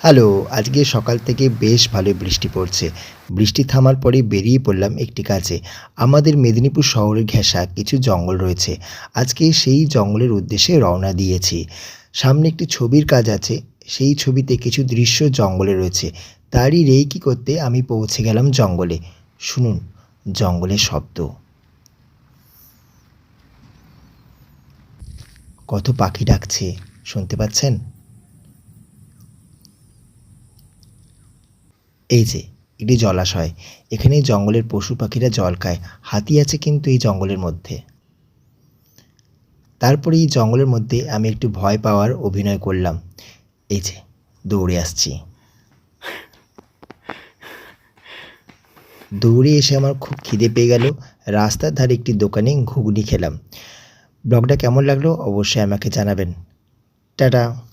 Hello, আজকে সকাল থেকে বেশ ভালোই বৃষ্টি পড়ছে। বৃষ্টি থামার পরে বেরিয়ে পড়লাম একটি কাজে। আমাদের মেদিনীপুর শহরে ঘেঁষা কিছু জঙ্গল রয়েছে। আজকে সেই জঙ্গলের উদ্দেশ্যে রওনা দিয়েছি। সামনে একটি ছবির কাজ আছে। সেই ছবিতে কিছু দৃশ্য জঙ্গলে রয়েছে। তারই রেকি করতে আমি পৌঁছে গেলাম জঙ্গলে। শুনুন জঙ্গলের শব্দ। কত পাখি ডাকছে, শুনতে পাচ্ছেন? এই যে এটি জলাশয়। এখানে জঙ্গলের পশু পাখিরা জল খায়। হাতি আছে কিন্তু এই জঙ্গলের মধ্যে। তারপরে এই জঙ্গলের মধ্যে আমি একটু ভয় পাওয়ার অভিনয় করলাম। এই যে দৌড়ে আসছি। দৌড়ে এসে আমার খুব খিদে পেয়ে গেল। রাস্তার ধারে একটি দোকানে ঘুগনি খেলাম। ব্লগটা কেমন লাগলো অবশ্যই আমাকে জানাবেন। টাটা।